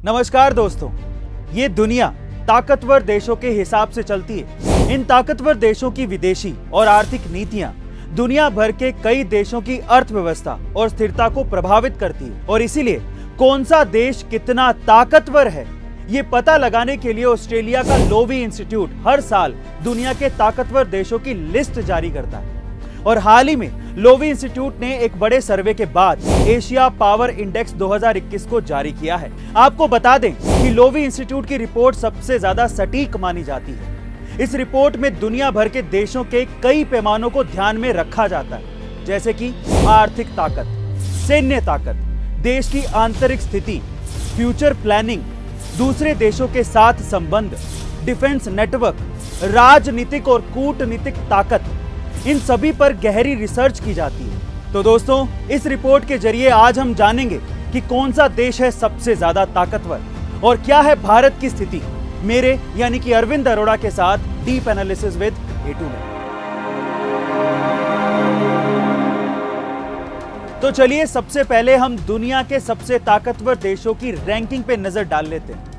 नमस्कार दोस्तों, ये दुनिया ताकतवर देशों के हिसाब से चलती है। इन ताकतवर देशों की विदेशी और आर्थिक नीतियां दुनिया भर के कई देशों की अर्थव्यवस्था और स्थिरता को प्रभावित करती है और इसीलिए कौन सा देश कितना ताकतवर है, ये पता लगाने के लिए ऑस्ट्रेलिया का लोवी इंस्टीट्यूट हर साल दुनिया के ताकतवर देशों की लिस्ट जारी करता है। और हाल ही में लोवी इंस्टीट्यूट ने एक बड़े सर्वे के बाद एशिया पावर इंडेक्स 2021 को जारी किया है। आपको बता दें कि लोवी इंस्टीट्यूट की रिपोर्ट सबसे ज्यादा सटीक मानी जाती है। इस रिपोर्ट में दुनिया भर के देशों के कई पैमानों को ध्यान में रखा जाता है, जैसे कि आर्थिक ताकत, सैन्य ताकत, देश की आंतरिक स्थिति, फ्यूचर प्लानिंग, दूसरे देशों के साथ संबंध, डिफेंस नेटवर्क, राजनीतिक और कूटनीतिक ताकत, इन सभी पर गहरी रिसर्च की जाती है। तो दोस्तों, इस रिपोर्ट के जरिए आज हम जानेंगे कि कौन सा देश है सबसे ज्यादा ताकतवर और क्या है भारत की स्थिति, मेरे यानी कि अरविंद अरोड़ा के साथ डीप एनालिसिस विद A2 में। तो चलिए सबसे पहले हम दुनिया के सबसे ताकतवर देशों की रैंकिंग पे नजर डाल लेते हैं।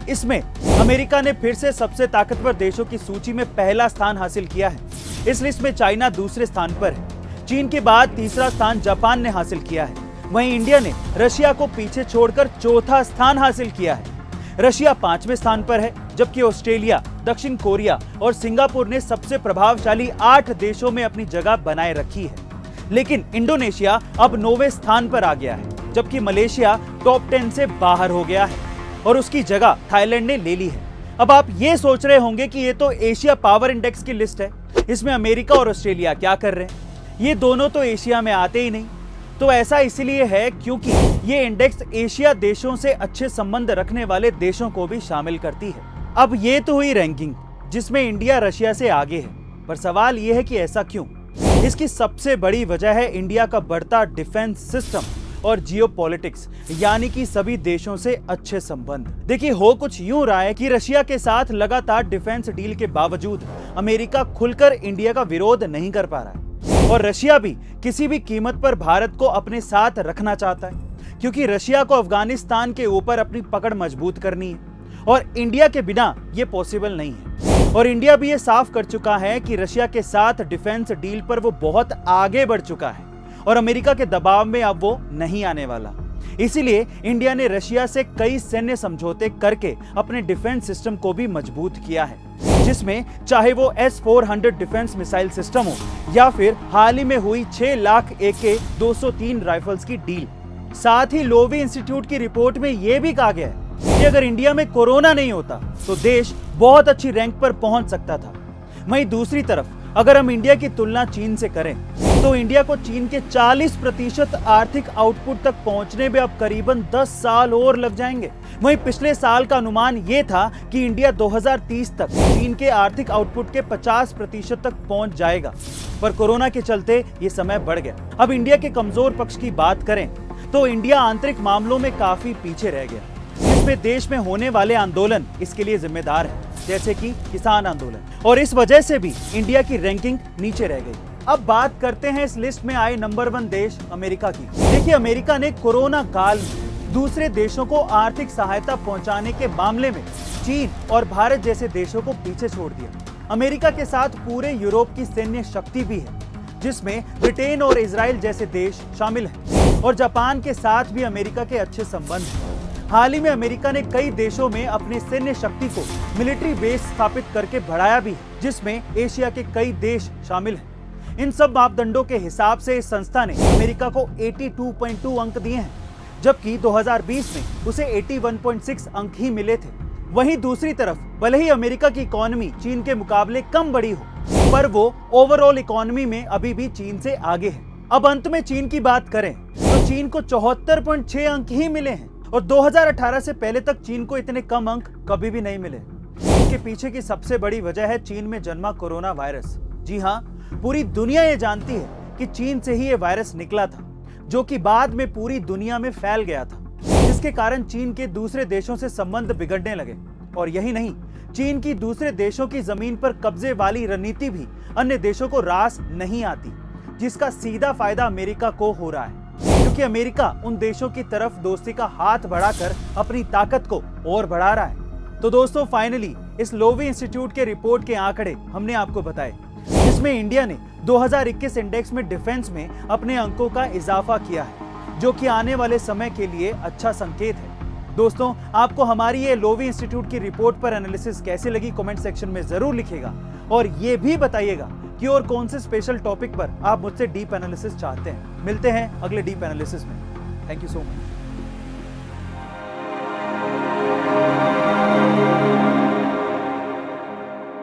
इसमें अमेरिका ने फिर से सबसे ताकतवर देशों की सूची में पहला स्थान हासिल किया है। इस लिस्ट में चाइना दूसरे स्थान पर है। चीन के बाद तीसरा स्थान जापान ने हासिल किया है। वहीं इंडिया ने रशिया को पीछे छोड़कर चौथा स्थान हासिल किया है। रशिया 5वें स्थान पर है, जबकि ऑस्ट्रेलिया, दक्षिण कोरिया और सिंगापुर ने सबसे प्रभावशाली 8 देशों में अपनी जगह बनाए रखी है। लेकिन इंडोनेशिया अब 9वें स्थान पर आ गया है, जबकि मलेशिया टॉप 10 से बाहर हो गया है और उसकी जगह थाईलैंड ने ले ली है। अब आप ये सोच रहे होंगे कि ये तो एशिया पावर इंडेक्स की लिस्ट है, इसमें अमेरिका और ऑस्ट्रेलिया क्या कर रहे हैं? ये दोनों तो एशिया में आते ही नहीं। तो ऐसा इसलिए है क्योंकि ये इंडेक्स एशिया देशों से अच्छे संबंध रखने वाले देशों को भी शामिल करती है। अब ये तो हुई रैंकिंग जिसमें इंडिया रशिया से आगे है, पर सवाल ये है कि ऐसा क्यों? इसकी सबसे बड़ी वजह है इंडिया का बढ़ता डिफेंस सिस्टम और जियोपॉलिटिक्स, यानी कि सभी देशों से अच्छे संबंध। देखिए, हो कुछ यूं रहा है कि रशिया के साथ लगातार डिफेंस डील के बावजूद अमेरिका खुलकर इंडिया का विरोध नहीं कर पा रहा है और रशिया भी किसी भी कीमत पर भारत को अपने साथ रखना चाहता है, क्योंकि रशिया को अफगानिस्तान के ऊपर अपनी पकड़ मजबूत करनी है और इंडिया के बिना ये पॉसिबल नहीं है। और इंडिया भी ये साफ कर चुका है कि रशिया के साथ डिफेंस डील पर वो बहुत आगे बढ़ चुका है और अमेरिका के दबाव में अब वो नहीं आने वाला। इसीलिए इंडिया ने रशिया से कई सैन्य समझौते करके अपने डिफेंस सिस्टम को भी मजबूत किया है, जिसमें चाहे वो S-400 डिफेंस मिसाइल सिस्टम हो या फिर हाल ही में हुई 6 लाख AK-203 राइफल्स की डील। साथ ही लोवी इंस्टीट्यूट की रिपोर्ट में यह भी कहा गया है कि अगर इंडिया में कोरोना नहीं होता तो देश बहुत अच्छी रैंक पर पहुंच सकता था। वहीं दूसरी तरफ अगर हम इंडिया की तुलना चीन से करें तो इंडिया को चीन के 40% आर्थिक आउटपुट तक पहुंचने में अब करीबन 10 साल और लग जाएंगे। वहीं पिछले साल का अनुमान यह था कि इंडिया 2030 तक चीन के आर्थिक आउटपुट के 50% तक पहुंच जाएगा, पर कोरोना के चलते ये समय बढ़ गया। अब इंडिया के कमजोर पक्ष की बात करें तो इंडिया आंतरिक मामलों में काफी पीछे रह गया, जिसमें देश में होने वाले आंदोलन इसके लिए जिम्मेदार है, जैसे कि किसान आंदोलन, और इस वजह से भी इंडिया की रैंकिंग नीचे रह गई। अब बात करते हैं इस लिस्ट में आए नंबर 1 देश अमेरिका की। देखिए, अमेरिका ने कोरोना काल में दूसरे देशों को आर्थिक सहायता पहुंचाने के मामले में चीन और भारत जैसे देशों को पीछे छोड़ दिया। अमेरिका के साथ पूरे यूरोप की सैन्य शक्ति भी है, जिसमें ब्रिटेन और इजराइल जैसे देश शामिल हैं और जापान के साथ भी अमेरिका के अच्छे संबंध हैं। हाल ही में अमेरिका ने कई देशों में अपनी सैन्य शक्ति को मिलिट्री बेस स्थापित करके बढ़ाया भी है, जिसमें एशिया के कई देश शामिल हैं। इन सब मापदंडों के हिसाब से इस संस्था ने अमेरिका को 82.2 अंक दिए हैं, जबकि 2020 में उसे 81.6 अंक ही मिले थे। वहीं दूसरी तरफ भले ही अमेरिका की इकोनॉमी चीन के मुकाबले कम बड़ी हो, पर वो ओवरऑल इकोनॉमी में अभी भी चीन से आगे है। अब अंत में चीन की बात करें तो चीन को 74.6 अंक ही मिले हैं और 2018 से पहले तक चीन को इतने कम अंक कभी भी नहीं मिले। इसके पीछे की सबसे बड़ी वजह है चीन में जन्मा कोरोना वायरस। जी हाँ, पूरी दुनिया ये जानती है कि चीन से ही ये वायरस निकला था, जो कि बाद में पूरी दुनिया में फैल गया था, जिसके कारण चीन के दूसरे देशों से संबंध बिगड़ने लगे। और यही नहीं, चीन की दूसरे देशों की जमीन पर कब्जे वाली रणनीति भी अन्य देशों को रास नहीं आती, जिसका सीधा फायदा अमेरिका को हो रहा है। क्योंकि अमेरिका उन देशों की तरफ दोस्ती का हाथ बढ़ाकर अपनी ताकत को और बढ़ा रहा है। तो दोस्तों फाइनली इस लोवी इंस्टीट्यूट के रिपोर्ट के आंकड़े हमने आपको बताए, जिसमें इंडिया ने 2021 इंडेक्स में डिफेंस में अपने अंकों का इजाफा किया है, जो कि आने वाले समय के लिए अच्छा संकेत है। दोस्तों, आपको हमारी ये लोवी इंस्टीट्यूट की रिपोर्ट पर एनालिसिस कैसी लगी कमेंट सेक्शन में जरूर लिखिएगा, और ये भी बताइएगा कि और कौन से स्पेशल टॉपिक पर आप मुझसे डीप एनालिसिस चाहते हैं। मिलते हैं अगले डीप एनालिसिस में। Thank you so much.